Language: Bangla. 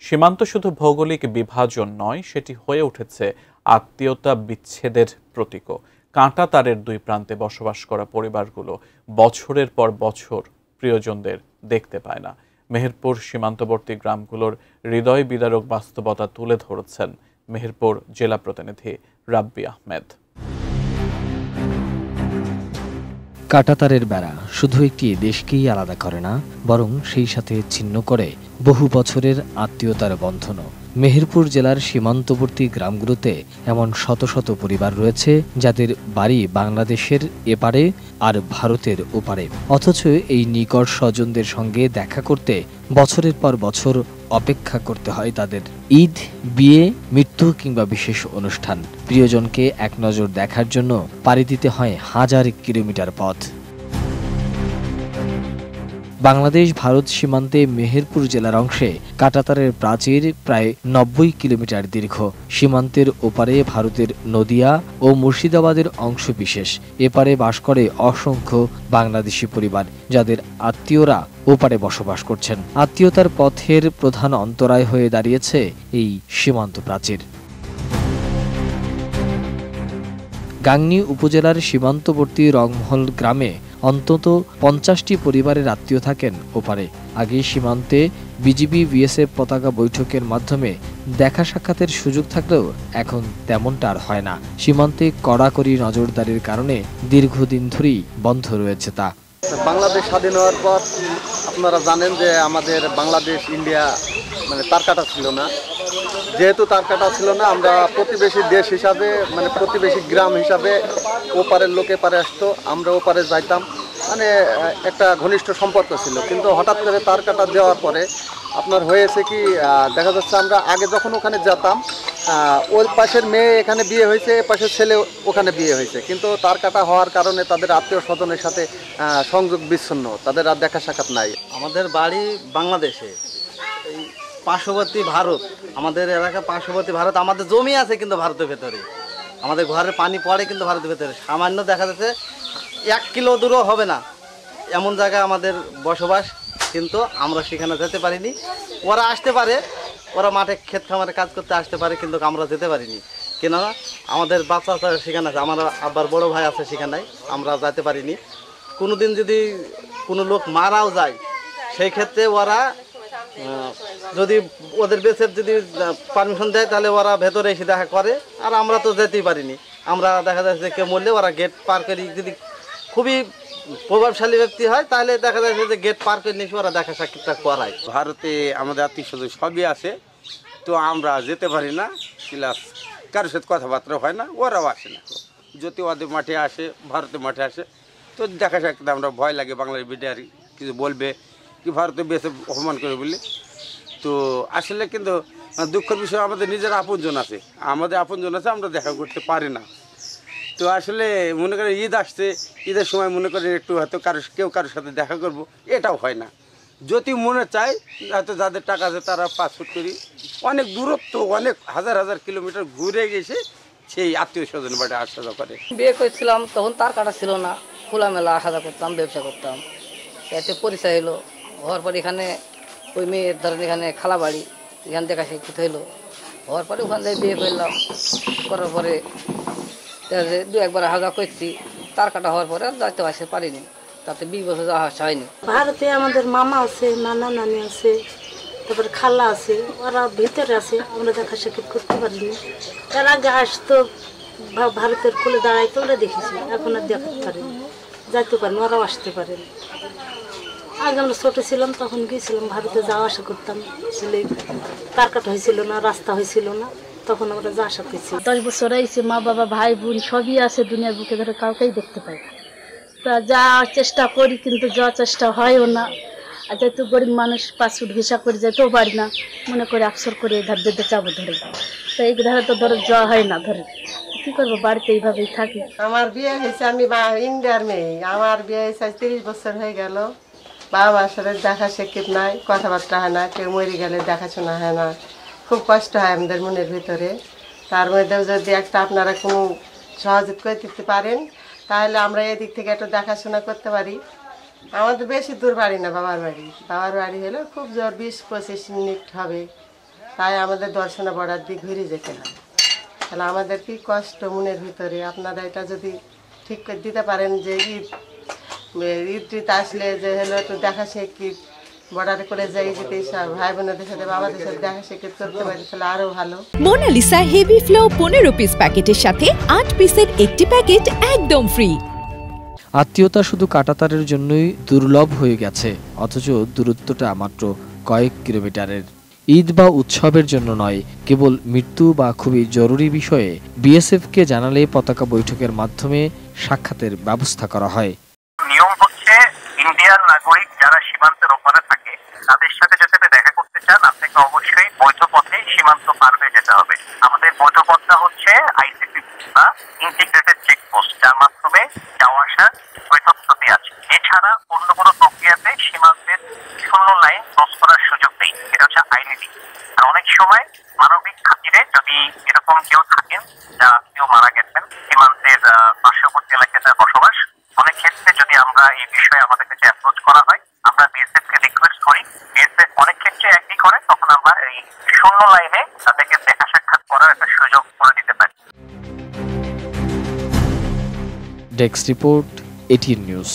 সীমান্ত শুধু ভৌগোলিক বিভাজন নয়, সেটি হয়ে উঠেছে আত্মীয়তা বিচ্ছেদের প্রতীকও। কাঁটাতারের দুই প্রান্তে বসবাস করা পরিবারগুলো বছরের পর বছর প্রিয়জনদের দেখতে পায় না। মেহেরপুর সীমান্তবর্তী গ্রামগুলোর হৃদয় বিদারক বাস্তবতা তুলে ধরেছেন মেহেরপুর জেলা প্রতিনিধি রাব্বি আহমেদ। কাঁটাতারের বেড়া শুধু একটি দেশকেই আলাদা করে না, বরং সেই সাথে ছিন্ন করে বহু বছরের আত্মীয়তার বন্ধনও। মেহেরপুর জেলার সীমান্তবর্তী গ্রামগুলোতে এমন শত শত পরিবার রয়েছে যাদের বাড়ি বাংলাদেশের এপারে আর ভারতের ওপারে, অথচ এই নিকট স্বজনদের সঙ্গে দেখা করতে বছরের পর বছর অপেক্ষা করতে হয় তাদের। ঈদ, বিয়ে, মৃত্যু কিংবা বিশেষ অনুষ্ঠান, প্রিয়জনকে এক নজর দেখার জন্য পাড়ি দিতে হয় হাজার কিলোমিটার পথ। বাংলাদেশ ভারত সীমান্তে মেহেরপুর জেলার অংশে কাঁটাতারের প্রাচীর প্রায় ৯০ কিলোমিটার দীর্ঘ। সীমান্তের ওপারে ভারতের নদিয়া ও মুর্শিদাবাদের অংশ বিশেষ। এপারে বাস করে অসংখ্য বাংলাদেশি পরিবার, যাদের আত্মীয়রা ওপারে বসবাস করছেন। আত্মীয়তার পথের প্রধান অন্তরায় হয়ে দাঁড়িয়েছে এই সীমান্ত প্রাচীর। গাংনী উপজেলার সীমান্তবর্তী রংমহল গ্রামে অন্তত ৫০টি পরিবারের আত্মীয় থাকেন ওপারে। আগে সীমান্তে বিজিবি বিএসএফ পতাকা বৈঠকের মাধ্যমে দেখা সাক্ষাতের সুযোগ থাকলেও এখন তেমনটা আর হয় না। সীমান্তে কড়াকড়ি নজরদারির কারণে দীর্ঘদিন ধরেই বন্ধ রয়েছে তা। বাংলাদেশ স্বাধীন হওয়ার পর আপনারা জানেন যে আমাদের বাংলাদেশ ইন্ডিয়া তার কাটা ছিল না। যেহেতু তার কাটা ছিল না, আমরা প্রতিবেশী দেশ হিসাবে প্রতিবেশী গ্রাম হিসাবে ওপারের লোক এপারে আসতো, আমরা ওপারে যাইতাম, একটা ঘনিষ্ঠ সম্পর্ক ছিল। কিন্তু হঠাৎ করে তার কাটা দেওয়ার পরে আপনার হয়েছে কি, দেখা যাচ্ছে আমরা আগে যখন ওখানে যেতাম, ওই পাশের মেয়ে এখানে বিয়ে হয়েছে, এ পাশের ছেলে ওখানে বিয়ে হয়েছে, কিন্তু তার কাটা হওয়ার কারণে তাদের আত্মীয় স্বজনের সাথে সংযোগ বিচ্ছিন্ন, তাদের আর দেখা সাক্ষাৎ নাই। আমাদের বাড়ি বাংলাদেশে, এই পার্শ্ববর্তী ভারত, আমাদের এলাকা পার্শ্ববর্তী ভারত। আমাদের জমি আছে কিন্তু ভারতের ভেতরে, আমাদের ঘরের পানি পড়ে কিন্তু ভারতের ভেতরে। সামান্য দেখা যাচ্ছে 1 কিলো দূরও হবে না এমন জায়গায় আমাদের বসবাস, কিন্তু আমরা সেখানে যেতে পারিনি। ওরা আসতে পারে, ওরা মাঠে ক্ষেত খামারে কাজ করতে আসতে পারে, কিন্তু আমরা যেতে পারিনি। কেননা আমাদের বাচ্চা সেখানে আছে, আমার আব্বার বড় ভাই আছে সেখানে, আমরা যেতে পারিনি। কোনো দিন যদি কোনো লোক মারাও যায়, সেই ক্ষেত্রে ওরা যদি ওদের বেসের যদি পারমিশন দেয়, তাহলে ওরা ভেতরে এসে দেখা করে, আর আমরা তো যেতেই পারিনি। আমরা দেখা যাচ্ছে যে কেউ মরলে ওরা গেট পার করে, যদি খুবই প্রভাবশালী ব্যক্তি হয় তাহলে দেখা যাচ্ছে যে গেট পার করে নিয়ে ওরা দেখা সাক্ষাৎ করায়। ভারতে আমাদের আত্মীয় স্বজন সবই আছে, তো আমরা যেতে পারি না, প্লাস কারোর সাথে কথাবার্তা হয় না, ওরাও আসে না। যদি ওদের মাঠে আসে, ভারতের মাঠে আসে, তো দেখা সাক্ষাৎ আমরা ভয় লাগে, বাংলার মিডিয়ার কিছু বলবে কি ভারতে বেশি অপমান করে বলি। তো আসলে কিন্তু দুঃখের বিষয়, আমাদের নিজের আপনজন আছে, আমরা দেখা করতে পারি না। তো আসলে মনে করেন ঈদ আসছে, ঈদের সময় মনে করেন একটু হয়তো কেউ কারোর সাথে দেখা করব, এটাও হয় না। যদি মনে চায়, হয়তো যাদের টাকা আছে তারা পাসপোর্ট করি, অনেক দূরত্ব, অনেক হাজার হাজার কিলোমিটার ঘুরে গেছে সেই আত্মীয় স্বজন বাড়ি আসা যাওয়া করে। বিয়ে করেছিলাম তখন তার কাটা ছিল না, খোলামেলা আসা যাওয়া করতাম, ব্যবসা করতাম, এতে পরিচয় হলো। হওয়ার পর এখানে ওই মেয়ের ধরেন এখানে খালা বাড়ি, এখান দেখা শিক্ষিত হইলো। হওয়ার পরে ওখান থেকে বিয়ে করলাম, করার পরে 2-1বার হাজা করছি। তার কাটা হওয়ার পরে আর যাইতে আসতে পারিনি, তাতে 20 বছর যাওয়া আসা হয়নি। ভারতে আমাদের মামা আছে, নানা নানি আছে, তারপরে খালা আছে, ওরা ভিতরে আছে, আমরা দেখা সাক্ষাৎ করতে পারিনি। তার আগে আসতো, ভারতের কোলে দাঁড়াইতে ওরা দেখেছি, এখন আর দেখাতে পারিনি, যাইতে পারিনি, ওরাও আসতে পারেনি। আগে আমরা ছোটো ছিলাম তখন গিয়েছিলাম, ভারতে যাওয়া আসা করতাম, ছেলে তার কাটা হয়েছিল না, রাস্তা হয়েছিল না, তখন আমরা যা আসা করছি। 10 বছর হয়েছে, মা বাবা ভাই বোন সবই আছে, দুনিয়ার বুকে ধরে কাউকেই দেখতে পাই না। তা যা চেষ্টা করি, কিন্তু যা চেষ্টা হয়ও না। আর যেহেতু গরিব মানুষ, পাসপোর্ট ভিসা করে যেতেও পারি না, মনে করে আফসর করে ধার দিতে যাবো ধরে। তো এই ধারে তো ধরে যাওয়া হয় না, ধরে কি করবো, বাড়িতে এইভাবেই থাকি। আমার বিয়ে হয়েছে, আমি ইন্ডিয়ার মেয়ে, আমার বিয়ে হয়েছে 30 বছর হয়ে গেল। বাবা মার সাথে দেখা সাক্ষাৎ নাই, কথাবার্তা হয় না, কেউ মরে গেলে দেখাশোনা হয় না, খুব কষ্ট হয় আমাদের মনের ভিতরে। তার মধ্যেও যদি একটা আপনারা কোনো সহযোগিতা করে দিতে পারেন, তাহলে আমরা এদিক থেকে একটু দেখাশোনা করতে পারি। আমাদের বেশি দূর বাড়ি না, বাবার বাড়ি হলো খুব জোর 20-25 মিনিট হবে তাই আমাদের দর্শনা বর্ডার দিয়ে ঘুরে যেতে হয়। তাহলে আমাদের কি কষ্ট মনের ভিতরে, আপনারা এটা যদি ঠিক করে দিতে পারেন যে ঈদ আসলে যে হলো একটু দেখা শেখিত বর্ডারে করে যাই যেতে ভাই বোনদের সাথে বাবাদের সাথে দেখা শেখিত করতে পারি তাহলে আরও ভালো। মোনালিসা হেভি ফ্লো 15 পিস প্যাকেটের সাথে 8 পিসের একটি প্যাকেট একদম ফ্রি। আত্মীয়তা শুধু কাঁটাতারের জন্যই দুর্লভ হয়ে গেছে, অথচ দূরত্বটা মাত্র কয়েক কিলোমিটারের। ঈদ বা উৎসবের জন্য নয়, কেবল মৃত্যু বা খুবই জরুরি বিষয়ে বিএসএফকে জানালে পতাকা বৈঠকের মাধ্যমে সাক্ষাতের ব্যবস্থা করা হয়। নিয়ম হচ্ছে ইন্ডিয়ান নাগরিক যারা সীমান্তের ওপারে থাকে তাদের সাথে যদি দেখা করতে চান আপনাকে অবশ্যই বৈধ পথে সীমান্ত পার হয়ে যেতে হবে। আমাদের বৈধ পথটা হচ্ছে আইসিপি বা ইন্টিগ্রেটেড চেকপোস্ট, যার মাধ্যমে যাওয়া আসার বৈধত্বটি আছে। এছাড়া অন্য কোনো প্রক্রিয়াতে সীমান্তের শূন্য লাইন ক্রস করার সুযোগ নেই, এটা হচ্ছে আইনি দিক। আর অনেক সময় মানবিক খাতিরে যদি এরকম কেউ থাকেন যা কেউ মারা গেছেন সীমান্তের পার্শ্ববর্তী এলাকাতে বসবাস, অনেক ক্ষেত্রে যদি আমরা এই বিষয়ে আমাদের কাছে অ্যাপ্রোচ করা হয়, আমরা বিএসএফ কে রিকোয়েস্ট করি, বিএসএফ অনেক ক্ষেত্রে একই করে, তখন আমরা এই শূন্য লাইনে তাদেরকে দেখা সাক্ষাৎ করার একটা সুযোগ করে দিতে পারি। Desk report, ATN news.